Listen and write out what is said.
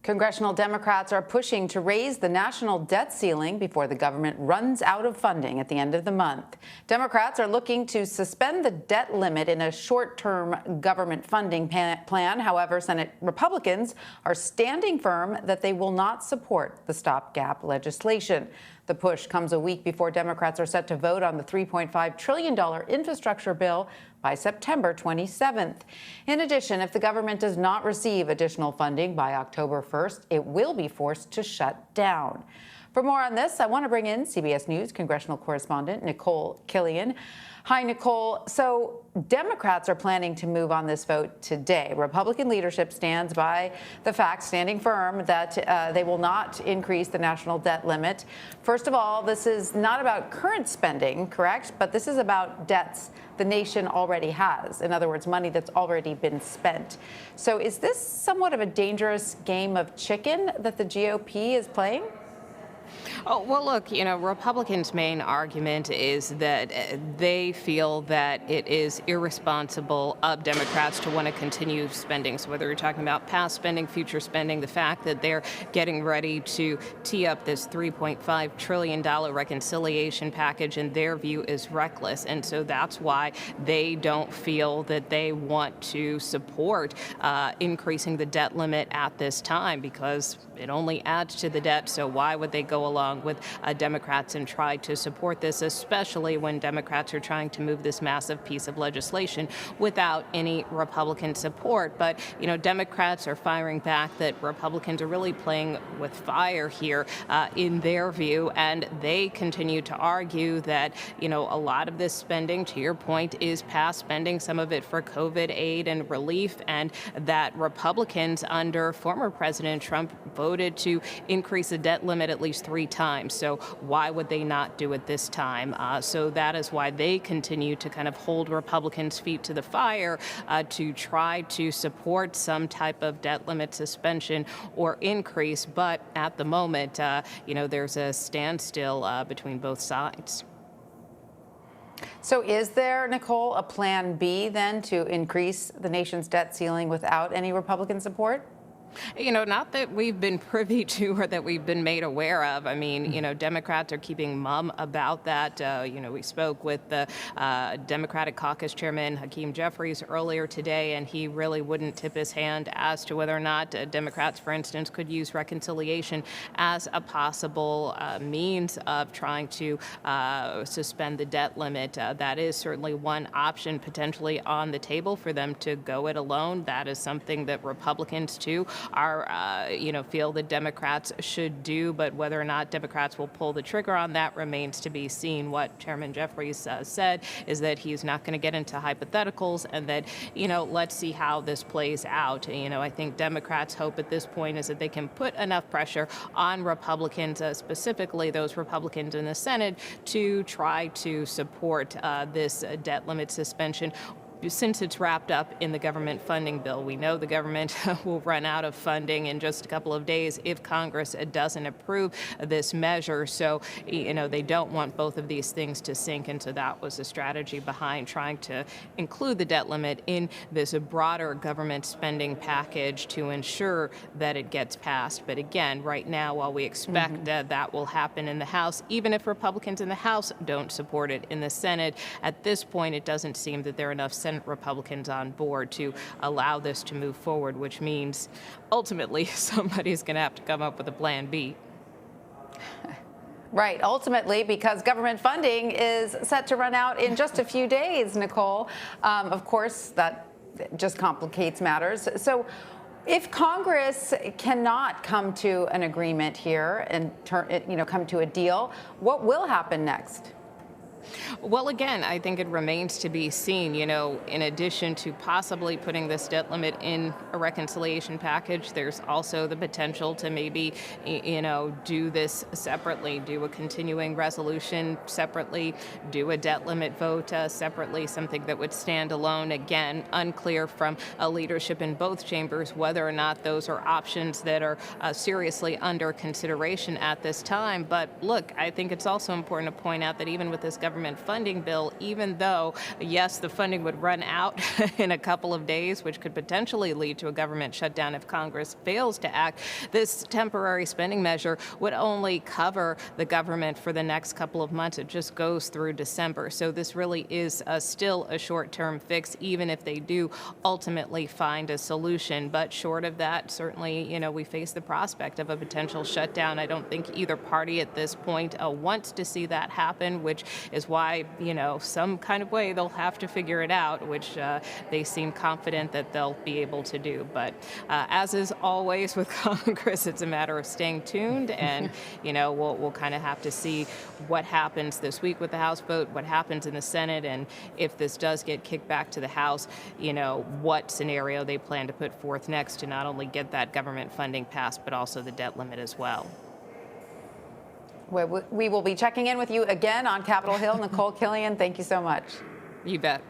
Congressional Democrats are pushing to raise the national debt ceiling before the government runs out of funding at the end of the month. Democrats are looking to suspend the debt limit in a short-term government funding plan. However, Senate Republicans are standing firm that they will not support the stopgap legislation. The push comes a week before Democrats are set to vote on the $3.5 trillion infrastructure bill by September 27th. In addition, if the government does not receive additional funding by October 1st, it will be forced to shut down. For more on this, I want to bring in CBS News congressional correspondent Nikole Killion. Hi, Nikole. So Democrats are planning to move on this vote today. Republican leadership stands by the fact, standing firm, that they will not increase the national debt limit. First of all, this is not about current spending, correct? But this is about debts the nation already has. In other words, money that's already been spent. So is this somewhat of a dangerous game of chicken that the GOP is playing? Oh, well, look, Republicans' main argument is that they feel that it is irresponsible of Democrats to want to continue spending. So whether you're talking about past spending, future spending, the fact that they're getting ready to tee up this $3.5 trillion reconciliation package, in their view, is reckless. And so that's why they don't feel that they want to support increasing the debt limit at this time, because it only adds to the debt. So why would they go along with Democrats and try to support this, especially when Democrats are trying to move this massive piece of legislation without any Republican support? But, Democrats are firing back that Republicans are really playing with fire here in their view, and they continue to argue that, a lot of this spending, to your point, is past spending, some of it for COVID aid and relief, and that Republicans under former President Trump voted to increase the debt limit at least 3 times. So why would they not do it this time? So that is why they continue to kind of hold Republicans' feet to the fire to try to support some type of debt limit suspension or increase. But at the moment, there's a standstill between both sides. So is there, Nikole, a plan B then to increase the nation's debt ceiling without any Republican support? Not that we've been privy to or that we've been made aware of. I mean, Democrats are keeping mum about that. We spoke with the Democratic Caucus Chairman Hakeem Jeffries earlier today, and he really wouldn't tip his hand as to whether or not Democrats, for instance, could use reconciliation as a possible means of trying to suspend the debt limit. That is certainly one option potentially on the table for them to go it alone. That is something that Republicans, too, are, feel that Democrats should do, but whether or not Democrats will pull the trigger on that remains to be seen. What Chairman Jeffries said is that he's not going to get into hypotheticals, and that, let's see how this plays out. I think Democrats' hope at this point is that they can put enough pressure on Republicans, specifically those Republicans in the Senate, to try to support this debt limit suspension. Since it's wrapped up in the government funding bill, we know the government will run out of funding in just a couple of days if Congress doesn't approve this measure. So, they don't want both of these things to sink. And so that was the strategy behind trying to include the debt limit in this broader government spending package to ensure that it gets passed. But again, right now, while we expect that will happen in the House, even if Republicans in the House don't support it in the Senate, at this point, it doesn't seem that there are enough Senate Republicans on board to allow this to move forward, which means ultimately somebody's going to have to come up with a plan B. Right, ultimately, because government funding is set to run out in just a few days, Nikole. Of course, that just complicates matters. So if Congress cannot come to an agreement here and come to a deal, what will happen next? Well, again, I think it remains to be seen. In addition to possibly putting this debt limit in a reconciliation package, there's also the potential to maybe, do this separately, do a continuing resolution separately, do a debt limit vote separately, something that would stand alone. Again, unclear from leadership in both chambers whether or not those are options that are seriously under consideration at this time. But look, I think it's also important to point out that even with this government government funding bill, even though, yes, the funding would run out in a couple of days, which could potentially lead to a government shutdown if Congress fails to act. This temporary spending measure would only cover the government for the next couple of months. It just goes through December. So this really is still a short-term fix, even if they do ultimately find a solution. But short of that, certainly, we face the prospect of a potential shutdown. I don't think either party at this point wants to see that happen, which is why, some kind of way they'll have to figure it out, which they seem confident that they'll be able to do. But as is always with Congress, it's a matter of staying tuned, and we'll kind of have to see what happens this week with the House vote, what happens in the Senate, and if this does get kicked back to the House, what scenario they plan to put forth next to not only get that government funding passed, but also the debt limit as well. We will be checking in with you again on Capitol Hill. Nikole Killion, thank you so much. You bet.